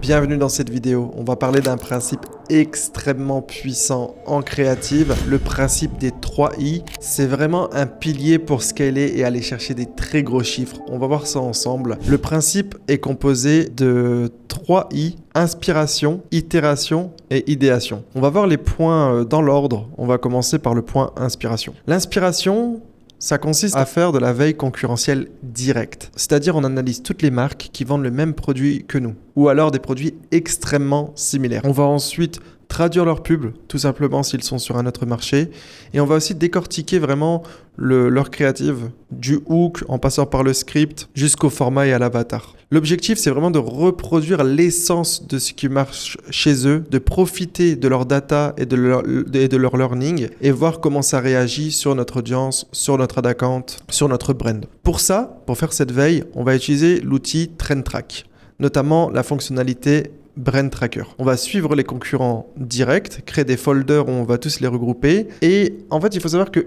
Bienvenue dans cette vidéo. On va parler d'un principe extrêmement puissant en créative, le principe des 3 I. C'est vraiment un pilier pour scaler et aller chercher des très gros chiffres. On va voir ça ensemble. Le principe est composé de 3 I, inspiration, itération et idéation. On va voir les points dans l'ordre. On va commencer par le point inspiration. L'inspiration, ça consiste à faire de la veille concurrentielle directe. C'est-à-dire on analyse toutes les marques qui vendent le même produit que nous, ou alors des produits extrêmement similaires. On va ensuite traduire leurs pubs, tout simplement s'ils sont sur un autre marché, et on va aussi décortiquer vraiment leur créative, du hook en passant par le script jusqu'au format et à l'avatar. L'objectif, c'est vraiment de reproduire l'essence de ce qui marche chez eux, de profiter de leur data et de leur learning et voir comment ça réagit sur notre audience, sur notre ad account, sur notre brand. Pour ça, pour faire cette veille, on va utiliser l'outil TrendTrack, notamment la fonctionnalité Brand Tracker. On va suivre les concurrents directs, créer des folders où on va tous les regrouper. Et en fait, il faut savoir que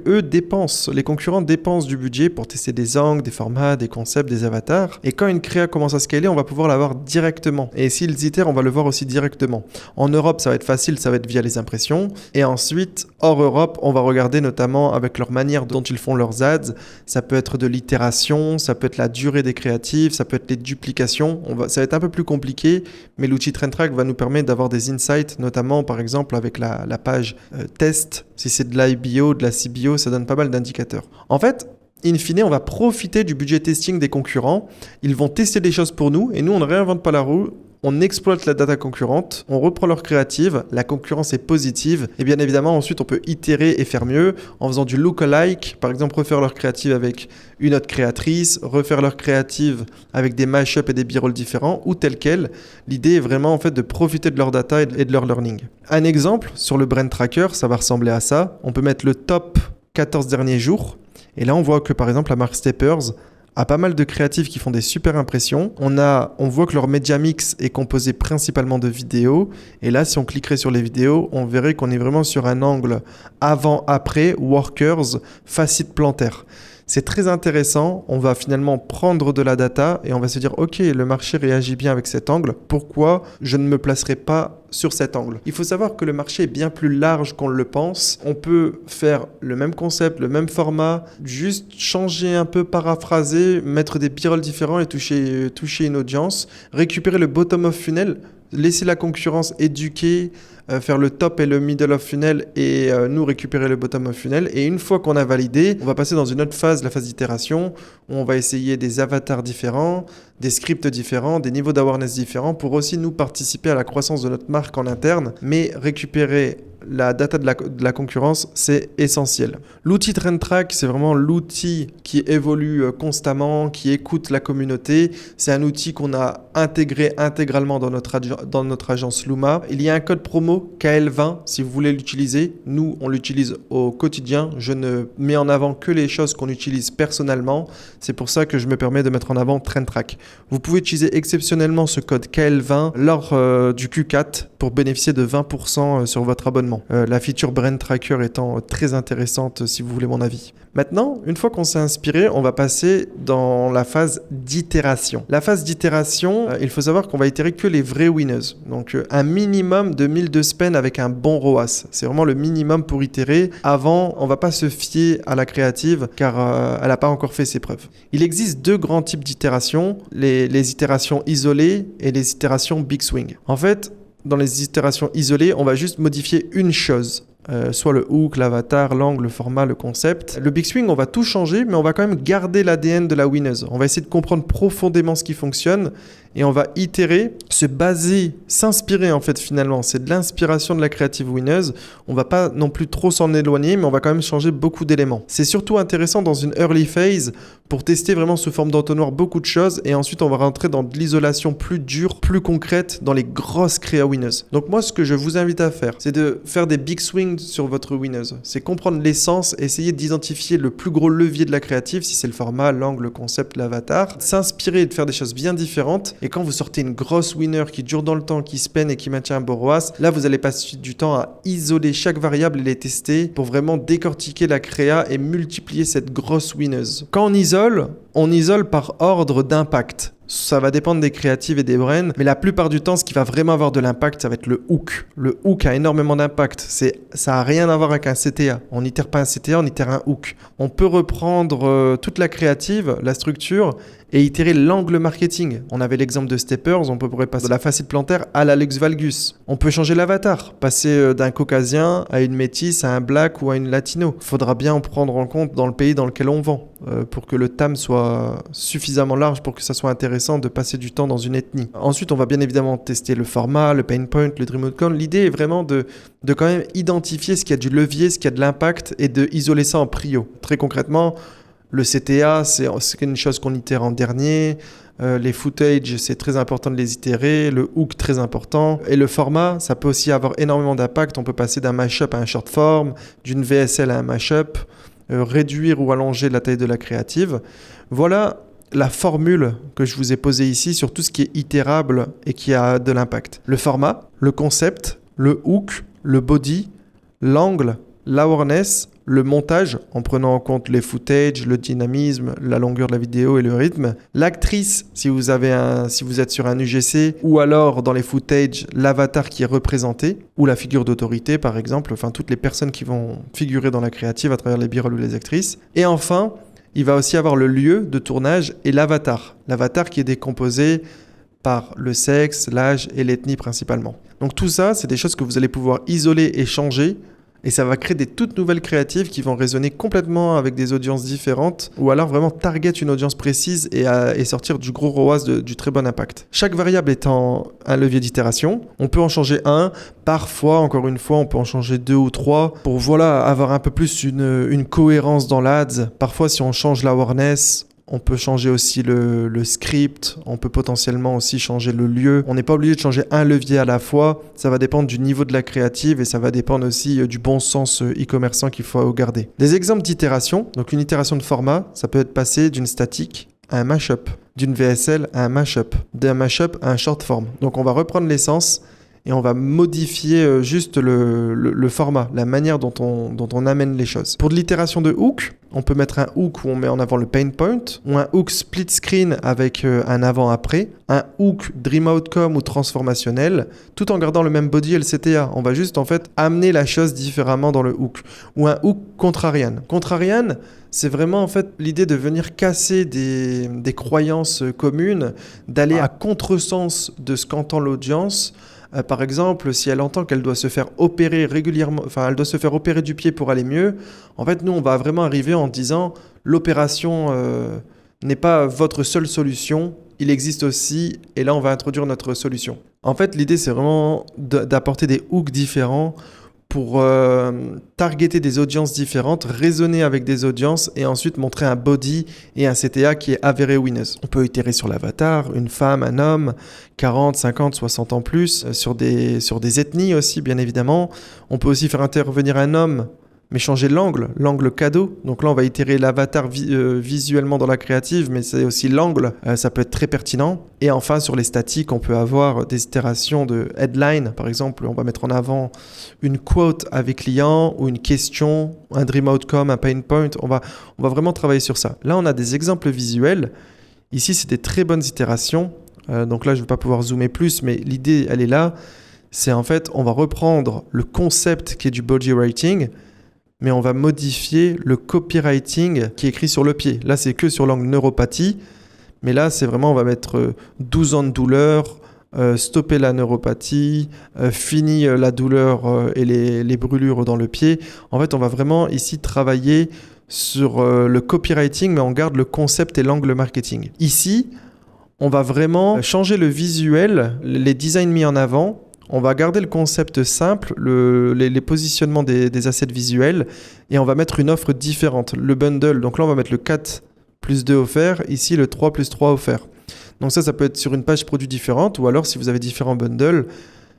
les concurrents dépensent du budget pour tester des angles, des formats, des concepts, des avatars. Et quand une créa commence à scaler, on va pouvoir la voir directement. Et s'ils itèrent, on va le voir aussi directement. En Europe, ça va être facile, ça va être via les impressions. Et ensuite, hors Europe, on va regarder notamment avec leur manière dont ils font leurs ads. Ça peut être de l'itération, ça peut être la durée des créatives, ça peut être les duplications. Ça va être un peu plus compliqué, mais l'outil TrendTrack va nous permettre d'avoir des insights, notamment par exemple avec la page test. Si c'est de l'IBO, de la CBO, ça donne pas mal d'indicateurs. En fait, in fine, on va profiter du budget testing des concurrents. Ils vont tester des choses pour nous et nous, on ne réinvente pas la roue. On exploite la data concurrente, on reprend leur créative, la concurrence est positive et bien évidemment ensuite on peut itérer et faire mieux en faisant du lookalike, par exemple refaire leur créative avec une autre créatrice, refaire leur créative avec des mashups et des b-rolls différents ou tel quel. L'idée est vraiment en fait de profiter de leur data et de leur learning. Un exemple sur le Brand Tracker, ça va ressembler à ça. On peut mettre le top 14 derniers jours et là on voit que par exemple la marque Steppers a pas mal de créatifs qui font des super impressions. On voit que leur media mix est composé principalement de vidéos. Et là, si on cliquerait sur les vidéos, on verrait qu'on est vraiment sur un angle avant-après, workers, facite plantaire. C'est très intéressant, on va finalement prendre de la data et on va se dire ok, le marché réagit bien avec cet angle, pourquoi je ne me placerai pas sur cet angle? Il faut savoir que le marché est bien plus large qu'on le pense. On peut faire le même concept, le même format, juste changer un peu, paraphraser, mettre des b-rolls différents et toucher une audience, récupérer le bottom of funnel, laisser la concurrence éduquer, faire le top et le middle of funnel et nous récupérer le bottom of funnel. Et une fois qu'on a validé, on va passer dans une autre phase, la phase d'itération, où on va essayer des avatars différents, des scripts différents, des niveaux d'awareness différents pour aussi nous participer à la croissance de notre marque en interne, mais récupérer la data de la concurrence, c'est essentiel. L'outil TrendTrack, c'est vraiment l'outil qui évolue constamment, qui écoute la communauté. C'est un outil qu'on a intégré intégralement dans notre agence Luma. Il y a un code promo KL20 si vous voulez l'utiliser. Nous, on l'utilise au quotidien. Je ne mets en avant que les choses qu'on utilise personnellement. C'est pour ça que je me permets de mettre en avant TrendTrack. Vous pouvez utiliser exceptionnellement ce code KL20 lors du Q4 pour bénéficier de 20% sur votre abonnement. La feature Brand Tracker étant très intéressante si vous voulez mon avis. Maintenant, une fois qu'on s'est inspiré, on va passer dans la phase d'itération. La phase d'itération, il faut savoir qu'on va itérer que les vrais winners. Donc un minimum de 1000 de spend avec un bon ROAS. C'est vraiment le minimum pour itérer. Avant, on ne va pas se fier à la créative car elle n'a pas encore fait ses preuves. Il existe 2 grands types d'itérations, les itérations isolées et les itérations big swing. En fait, dans les itérations isolées, on va juste modifier une chose. Soit le hook, l'avatar, l'angle, le format, le concept. Le big swing, on va tout changer, mais on va quand même garder l'ADN de la winneuse. On va essayer de comprendre profondément ce qui fonctionne et on va itérer, se baser, s'inspirer en fait finalement. C'est de l'inspiration de la creative winneuse. On va pas non plus trop s'en éloigner, mais on va quand même changer beaucoup d'éléments. C'est surtout intéressant dans une early phase pour tester vraiment sous forme d'entonnoir beaucoup de choses et ensuite on va rentrer dans de l'isolation plus dure, plus concrète dans les grosses créa winneuses. Donc moi, ce que je vous invite à faire, c'est de faire des big swings sur votre winneuse. C'est comprendre l'essence, essayer d'identifier le plus gros levier de la créative, si c'est le format, l'angle, le concept, l'avatar, s'inspirer et de faire des choses bien différentes. Et quand vous sortez une grosse winner qui dure dans le temps, qui spend et qui maintient un bon ROAS, là vous allez passer du temps à isoler chaque variable et les tester pour vraiment décortiquer la créa et multiplier cette grosse winneuse. Quand on isole par ordre d'impact. Ça va dépendre des créatives et des brands, mais la plupart du temps, ce qui va vraiment avoir de l'impact, ça va être le hook. Le hook a énormément d'impact. Ça n'a rien à voir avec un CTA. On n'itère pas un CTA, on itère un hook. On peut reprendre toute la créative, la structure, et itérer l'angle marketing. On avait l'exemple de Steppers, on pourrait passer de la facette plantaire à l'Alex Valgus. On peut changer l'avatar, passer d'un caucasien à une métisse, à un black ou à une latino. Il faudra bien en prendre en compte dans le pays dans lequel on vend, pour que le TAM soit suffisamment large pour que ça soit intéressant de passer du temps dans une ethnie. Ensuite, on va bien évidemment tester le format, le pain point, le dream outcome. L'idée est vraiment de quand même identifier ce qui a du levier, ce qui a de l'impact et de isoler ça en prio. Très concrètement, le CTA, c'est une chose qu'on itère en dernier. Les footage, c'est très important de les itérer. Le hook, très important. Et le format, ça peut aussi avoir énormément d'impact. On peut passer d'un mashup à un short form, d'une VSL à un mashup, réduire ou allonger la taille de la créative. Voilà la formule que je vous ai posée ici sur tout ce qui est itérable et qui a de l'impact. Le format, le concept, le hook, le body, l'angle, l'awareness, le montage en prenant en compte les footage, le dynamisme, la longueur de la vidéo et le rythme. L'actrice, si vous êtes sur un UGC, ou alors dans les footage, l'avatar qui est représenté, ou la figure d'autorité par exemple, enfin toutes les personnes qui vont figurer dans la créative à travers les b-rolls ou les actrices. Et enfin, il va aussi avoir le lieu de tournage et l'avatar. L'avatar qui est décomposé par le sexe, l'âge et l'ethnie principalement. Donc tout ça, c'est des choses que vous allez pouvoir isoler et changer. Et ça va créer des toutes nouvelles créatives qui vont résonner complètement avec des audiences différentes ou alors vraiment target une audience précise et sortir du gros ROAS du très bon impact. Chaque variable étant un levier d'itération, on peut en changer un. Parfois, encore une fois, on peut en changer 2 ou 3 pour avoir un peu plus une cohérence dans l'ads. Parfois, si on change l'awareness, on peut changer aussi le script, on peut potentiellement aussi changer le lieu. On n'est pas obligé de changer un levier à la fois, ça va dépendre du niveau de la créative et ça va dépendre aussi du bon sens e-commerçant qu'il faut garder. Des exemples d'itération, donc une itération de format, ça peut être passé d'une statique à un mashup, d'une VSL à un mashup, d'un mashup à un short form. Donc on va reprendre l'essence et on va modifier juste le format, la manière dont on amène les choses. Pour de l'itération de hook, on peut mettre un hook où on met en avant le pain point, ou un hook split screen avec un avant-après, un hook dream outcome ou transformationnel, tout en gardant le même body et le CTA. On va juste en fait amener la chose différemment dans le hook. Ou un hook contrarian. Contrarian, c'est vraiment en fait l'idée de venir casser des croyances communes, d'aller à contresens de ce qu'entend l'audience. Par exemple, si elle entend qu'elle doit se faire opérer régulièrement, enfin elle doit se faire opérer du pied pour aller mieux, en fait nous on va vraiment arriver en disant l'opération n'est pas votre seule solution, il existe aussi, et là on va introduire notre solution. En fait l'idée c'est vraiment d'apporter des hooks différents pour targeter des audiences différentes, raisonner avec des audiences et ensuite montrer un body et un CTA qui est avéré winneuse. On peut itérer sur l'avatar, une femme, un homme, 40, 50, 60 ans plus, sur des ethnies aussi bien évidemment. On peut aussi faire intervenir un homme mais changer l'angle cadeau. Donc là, on va itérer l'avatar visuellement dans la créative, mais c'est aussi l'angle, ça peut être très pertinent. Et enfin, sur les statiques, on peut avoir des itérations de headline. Par exemple, on va mettre en avant une quote avec client ou une question, un dream outcome, un pain point. On va vraiment travailler sur ça. Là, on a des exemples visuels. Ici, c'est des très bonnes itérations. Donc là, je ne vais pas pouvoir zoomer plus, mais l'idée, elle est là. C'est en fait, on va reprendre le concept qui est du body writing, mais on va modifier le copywriting qui est écrit sur le pied. Là, c'est que sur l'angle neuropathie, mais là, c'est vraiment, on va mettre 12 ans de douleur, stopper la neuropathie, fini la douleur et les brûlures dans le pied. En fait, on va vraiment ici travailler sur le copywriting, mais on garde le concept et l'angle marketing. Ici, on va vraiment changer le visuel, les designs mis en avant. On va garder le concept simple, les positionnements des assets visuels, et on va mettre une offre différente. Le bundle, donc là on va mettre le 4 plus 2 offert, ici le 3 plus 3 offert. Donc ça peut être sur une page produit différente, ou alors si vous avez différents bundles,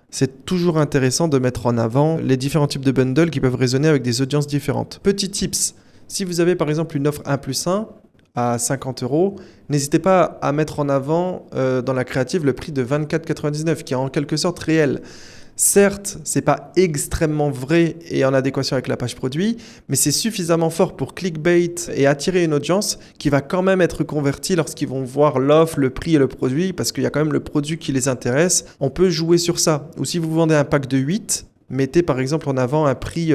c'est toujours intéressant de mettre en avant les différents types de bundles qui peuvent résonner avec des audiences différentes. Petit tips, si vous avez par exemple une offre 1 plus 1, à 50 €, n'hésitez pas à mettre en avant dans la créative le prix de 24,99 qui est en quelque sorte réel. Certes, c'est pas extrêmement vrai et en adéquation avec la page produit, mais c'est suffisamment fort pour clickbait et attirer une audience qui va quand même être convertie lorsqu'ils vont voir l'offre, le prix et le produit, parce qu'il y a quand même le produit qui les intéresse. On peut jouer sur ça. Ou si vous vendez un pack de 8, mettez par exemple en avant un prix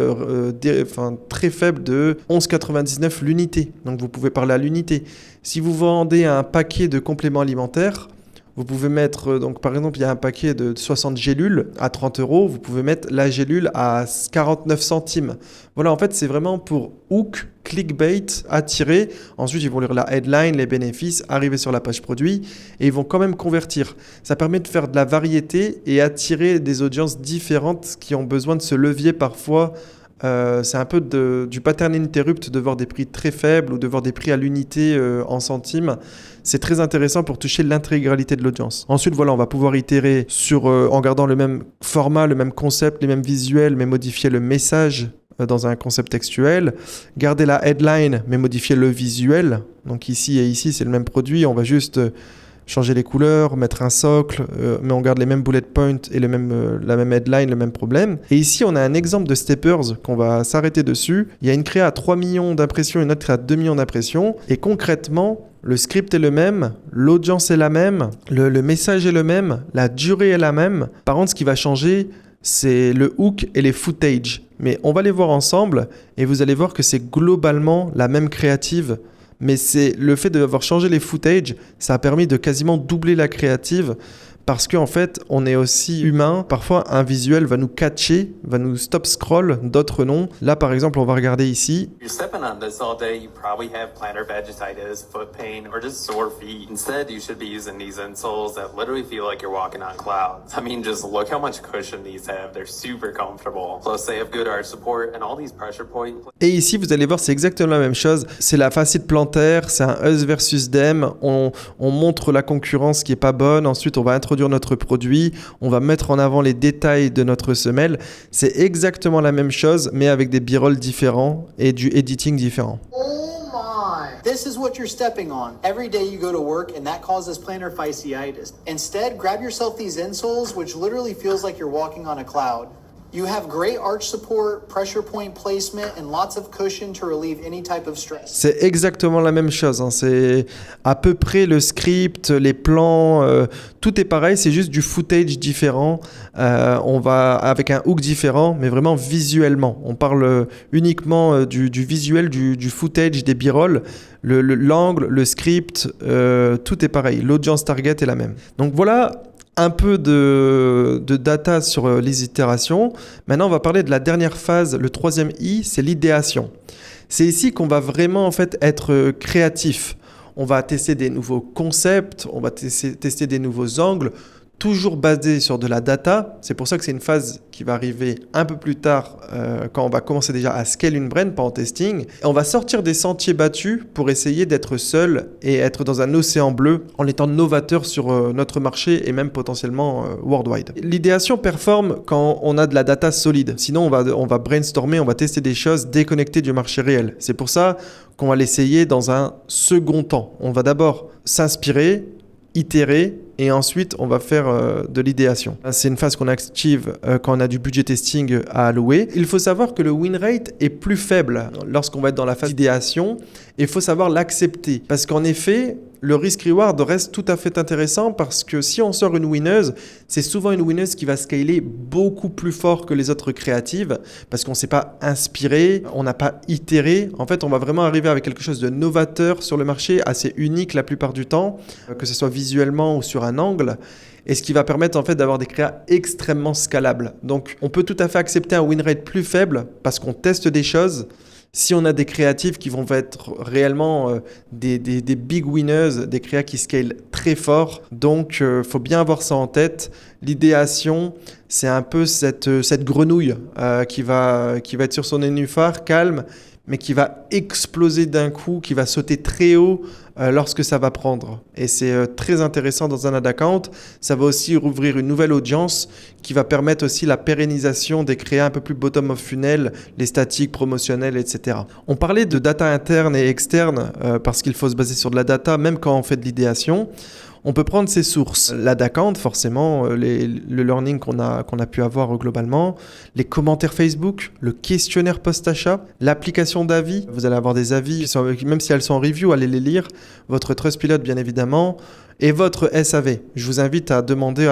très faible de 11,99 l'unité. Donc vous pouvez parler à l'unité. Si vous vendez un paquet de compléments alimentaires, vous pouvez mettre, donc par exemple, il y a un paquet de 60 gélules à 30 €, vous pouvez mettre la gélule à 49 centimes. Voilà, en fait, c'est vraiment pour hook, clickbait, attirer. Ensuite, ils vont lire la headline, les bénéfices, arriver sur la page produit et ils vont quand même convertir. Ça permet de faire de la variété et attirer des audiences différentes qui ont besoin de ce levier parfois. C'est un peu du pattern interrupt de voir des prix très faibles ou de voir des prix à l'unité en centimes. C'est très intéressant pour toucher l'intégralité de l'audience. Ensuite, voilà, on va pouvoir itérer en gardant le même format, le même concept, les mêmes visuels, mais modifier le message dans un concept textuel. Garder la headline, mais modifier le visuel. Donc ici et ici, c'est le même produit. On va juste changer les couleurs, mettre un socle, mais on garde les mêmes bullet points et la même headline, le même problème. Et ici, on a un exemple de steppers qu'on va s'arrêter dessus. Il y a une créa à 3 millions d'impressions et une autre créa à 2 millions d'impressions. Et concrètement, le script est le même, l'audience est la même, le message est le même, la durée est la même. Par contre, ce qui va changer, c'est le hook et les footage. Mais on va les voir ensemble et vous allez voir que c'est globalement la même créative. Mais c'est le fait d'avoir changé les footage, ça a permis de quasiment doubler la créative parce qu'en fait, on est aussi humain. Parfois, un visuel va nous catcher, va nous stop scroll, d'autres non. Là, par exemple, on va regarder ici. You're stepping on this all day, you probably have plantar vaginitis, foot pain, or just sore feet. Instead, you should be using these insoles that literally feel like you're walking on clouds. I mean, just look how much cushion these have. They're super comfortable. Plus, they have good arch support and all these pressure points. Et ici, vous allez voir, c'est exactement la même chose. C'est la fasciite plantaire, c'est un us versus them. On montre la concurrence qui est pas bonne. Ensuite, on va introduire notre produit. On va mettre en avant les détails de notre semelle. C'est exactement la même chose, mais avec des b-rolls différents et du editing différent. Oh my! This is what you're stepping on. Every day you go to work and that causes plantar fasciitis. Instead, grab yourself these insoles, which literally feels like you're walking on a cloud. You have great arch support, pressure point placement, and lots of cushion to relieve any type of stress. C'est exactement la même chose, hein. C'est à peu près le script, les plans, tout est pareil, c'est juste du footage différent. On va avec un hook différent, mais vraiment visuellement. On parle uniquement du visuel, du footage, des b-rolls. L'angle, le script, tout est pareil. L'audience target est la même. Donc voilà un peu de data sur les itérations. Maintenant, on va parler de la dernière phase, le troisième I, c'est l'idéation. C'est ici qu'on va vraiment en fait être créatif. On va tester des nouveaux concepts, on va tester des nouveaux angles, toujours basé sur de la data. C'est pour ça que c'est une phase qui va arriver un peu plus tard quand on va commencer déjà à scale une brand, pas en testing. Et on va sortir des sentiers battus pour essayer d'être seul et être dans un océan bleu en étant novateur sur notre marché et même potentiellement worldwide. L'idéation performe quand on a de la data solide. Sinon, on va brainstormer, on va tester des choses déconnectées du marché réel. C'est pour ça qu'on va l'essayer dans un second temps. On va d'abord s'inspirer, itérer et ensuite on va faire de l'idéation. C'est une phase qu'on active quand on a du budget testing à allouer. Il faut savoir que le win rate est plus faible lorsqu'on va être dans la phase d'idéation et il faut savoir l'accepter parce qu'en effet le risk-reward reste tout à fait intéressant parce que si on sort une winneuse, c'est souvent une winneuse qui va scaler beaucoup plus fort que les autres créatives parce qu'on ne s'est pas inspiré, on n'a pas itéré. En fait, on va vraiment arriver avec quelque chose de novateur sur le marché, assez unique la plupart du temps, que ce soit visuellement ou sur un angle. Et ce qui va permettre en fait d'avoir des créas extrêmement scalables. Donc, on peut tout à fait accepter un win rate plus faible parce qu'on teste des choses. Si on a des créatives qui vont être réellement des big winners, des créas qui scalent très fort, donc faut bien avoir ça en tête. L'idéation, c'est un peu cette grenouille qui va être sur son nénuphar, calme, mais qui va exploser d'un coup, qui va sauter très haut lorsque ça va prendre. Et c'est très intéressant dans un ad account. Ça va aussi rouvrir une nouvelle audience qui va permettre aussi la pérennisation des créas un peu plus bottom of funnel, les statiques promotionnelles, etc. On parlait de data interne et externe parce qu'il faut se baser sur de la data, même quand on fait de l'idéation. On peut prendre ces sources, l'ad account forcément, le learning qu'on a pu avoir globalement, les commentaires Facebook, le questionnaire post-achat, l'application d'avis. Vous allez avoir des avis, même si elles sont en review, allez les lire. Votre Trustpilot bien évidemment. Et votre SAV. Je vous invite à demander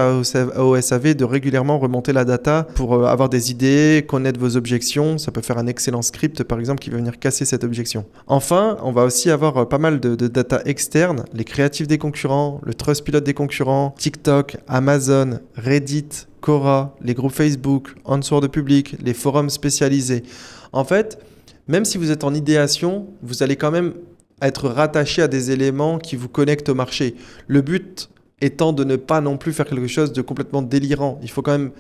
au SAV de régulièrement remonter la data pour avoir des idées, connaître vos objections. Ça peut faire un excellent script, par exemple, qui va venir casser cette objection. Enfin, on va aussi avoir pas mal de data externes, les créatifs des concurrents, le Trustpilot des concurrents, TikTok, Amazon, Reddit, Quora, les groupes Facebook, Answer de public, les forums spécialisés. En fait, même si vous êtes en idéation, vous allez quand même être rattaché à des éléments qui vous connectent au marché. Le but étant de ne pas non plus faire quelque chose de complètement délirant. Il faut quand même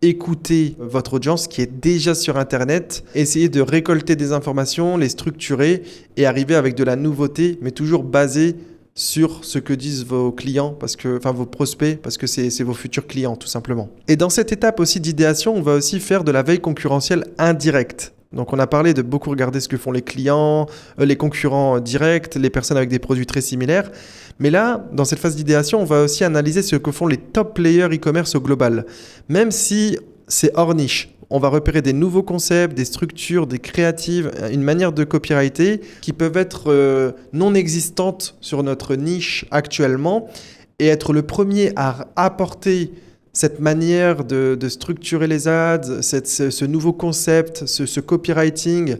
écouter votre audience qui est déjà sur Internet, essayer de récolter des informations, les structurer et arriver avec de la nouveauté, mais toujours basé sur ce que disent vos clients, vos prospects, parce que c'est vos futurs clients tout simplement. Et dans cette étape aussi d'idéation, on va aussi faire de la veille concurrentielle indirecte. Donc on a parlé de beaucoup regarder ce que font les clients, les concurrents directs, les personnes avec des produits très similaires. Mais là, dans cette phase d'idéation, on va aussi analyser ce que font les top players e-commerce au global. Même si c'est hors niche, on va repérer des nouveaux concepts, des structures, des créatives, une manière de copywriter qui peuvent être non existantes sur notre niche actuellement et être le premier à apporter cette manière de structurer les ads, ce nouveau concept, ce copywriting,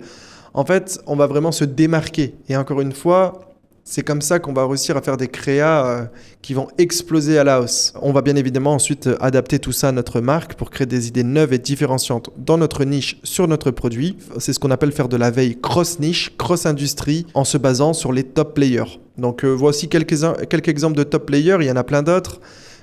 en fait, on va vraiment se démarquer. Et encore une fois, c'est comme ça qu'on va réussir à faire des créas qui vont exploser à la hausse. On va bien évidemment ensuite adapter tout ça à notre marque pour créer des idées neuves et différenciantes dans notre niche, sur notre produit. C'est ce qu'on appelle faire de la veille cross-niche, cross-industrie, en se basant sur les top players. Donc voici quelques exemples de top players, il y en a plein d'autres.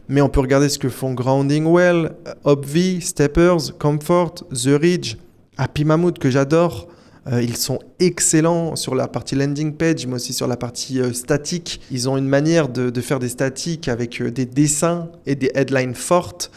Mais on peut regarder ce que font Grounding Well, Obvi, Steppers, Comfort, The Ridge, Happy Mammoth que j'adore. Ils sont excellents sur la partie landing page, mais aussi sur la partie statique. Ils ont une manière de faire des statiques avec des dessins et des headlines fortes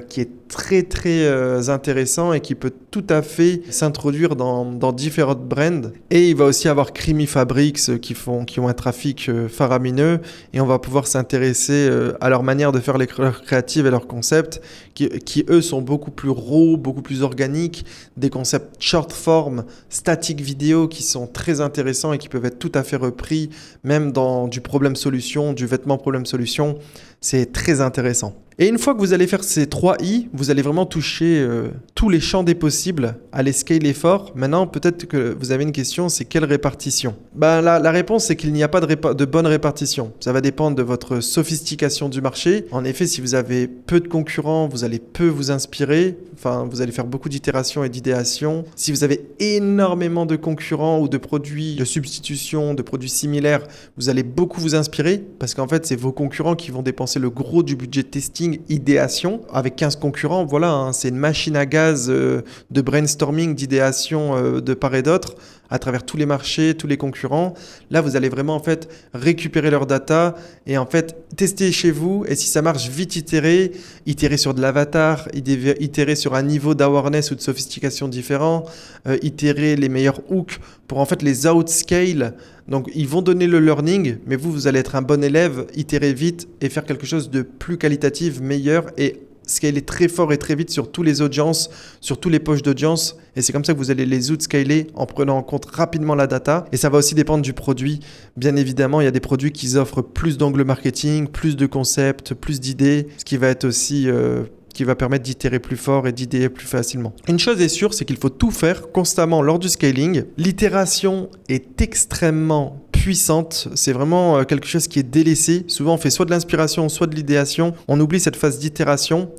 qui est très très intéressant et qui peut tout à fait s'introduire dans différentes brands. Et il va aussi avoir Creamy Fabrics qui ont un trafic faramineux et on va pouvoir s'intéresser à leur manière de faire leurs créatives et leurs concepts qui eux sont beaucoup plus raw, beaucoup plus organiques, des concepts short form, static vidéo qui sont très intéressants et qui peuvent être tout à fait repris même dans du problème solution, du vêtement problème solution. C'est très intéressant. Et une fois que vous allez faire ces 3 I, vous allez vraiment toucher tous les champs des possibles, aller scaler fort. Maintenant, peut-être que vous avez une question, c'est quelle répartition ? La réponse, c'est qu'il n'y a pas de bonne répartition. Ça va dépendre de votre sophistication du marché. En effet, si vous avez peu de concurrents, vous allez peu vous inspirer. Enfin, vous allez faire beaucoup d'itérations et d'idéations. Si vous avez énormément de concurrents ou de produits de substitution, de produits similaires, vous allez beaucoup vous inspirer parce qu'en fait, c'est vos concurrents qui vont dépenser le gros du budget testing, idéation. Avec 15 concurrents, voilà, c'est une machine à gaz de brainstorming, d'idéation de part et d'autre à travers tous les marchés, tous les concurrents. Là, vous allez vraiment en fait récupérer leur data et en fait tester chez vous et si ça marche, vite itérer sur de l'avatar, itérer sur un niveau d'awareness ou de sophistication différent, itérer les meilleurs hooks pour en fait les outscale. Donc, ils vont donner le learning, mais vous allez être un bon élève, itérer vite et faire quelque chose de plus qualitatif, meilleur et scaler très fort et très vite sur tous les audiences, sur tous les poches d'audience. Et c'est comme ça que vous allez les outscaler en prenant en compte rapidement la data. Et ça va aussi dépendre du produit. Bien évidemment, il y a des produits qui offrent plus d'angles marketing, plus de concepts, plus d'idées, ce qui va être aussi... qui va permettre d'itérer plus fort et d'idéer plus facilement. Une chose est sûre, c'est qu'il faut tout faire constamment lors du scaling. L'itération est extrêmement puissante. C'est vraiment quelque chose qui est délaissé. Souvent, on fait soit de l'inspiration, soit de l'idéation. On oublie cette phase d'itération,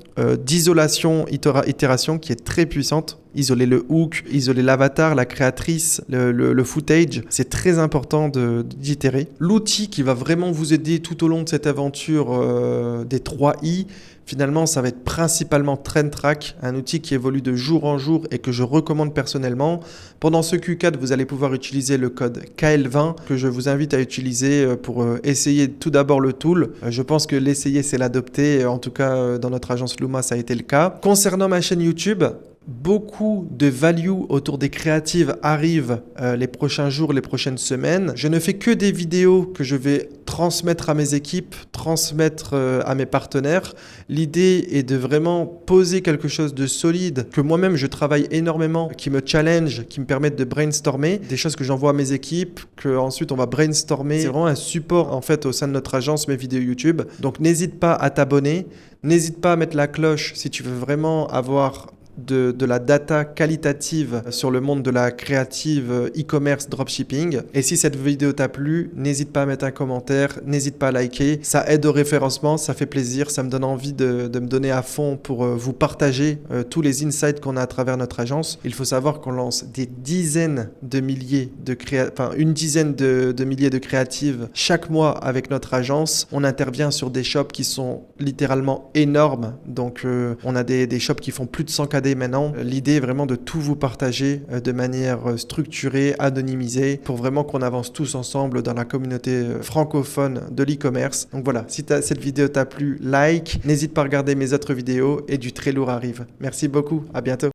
d'isolation, itération qui est très puissante. Isoler le hook, isoler l'avatar, la créatrice, le footage. C'est très important d'itérer. L'outil qui va vraiment vous aider tout au long de cette aventure des 3 I, finalement, ça va être principalement TrendTrack, un outil qui évolue de jour en jour et que je recommande personnellement. Pendant ce Q4, vous allez pouvoir utiliser le code KL20 que je vous invite à utiliser pour essayer tout d'abord le tool. Je pense que l'essayer, c'est l'adopter. En tout cas, dans notre agence Luma, ça a été le cas. Concernant ma chaîne YouTube, beaucoup de value autour des créatives arrive les prochains jours, les prochaines semaines. Je ne fais que des vidéos que je vais transmettre à mes équipes, transmettre à mes partenaires. L'idée est de vraiment poser quelque chose de solide, que moi-même je travaille énormément, qui me challenge, qui me permettent de brainstormer, des choses que j'envoie à mes équipes, que ensuite on va brainstormer. C'est vraiment un support en fait au sein de notre agence, mes vidéos YouTube. Donc n'hésite pas à t'abonner, n'hésite pas à mettre la cloche si tu veux vraiment avoir de la data qualitative sur le monde de la créative e-commerce dropshipping. Et si cette vidéo t'a plu, n'hésite pas à mettre un commentaire, n'hésite pas à liker. Ça aide au référencement, ça fait plaisir, ça me donne envie de me donner à fond pour vous partager tous les insights qu'on a à travers notre agence. Il faut savoir qu'on lance des dizaines de milliers de une dizaine de milliers de créatives chaque mois avec notre agence. On intervient sur des shops qui sont littéralement énormes. Donc on a des shops qui font plus de 100 KD maintenant. L'idée est vraiment de tout vous partager de manière structurée, anonymisée, pour vraiment qu'on avance tous ensemble dans la communauté francophone de l'e-commerce. Donc voilà, si cette vidéo t'a plu, like, n'hésite pas à regarder mes autres vidéos et du très lourd arrive. Merci beaucoup, à bientôt.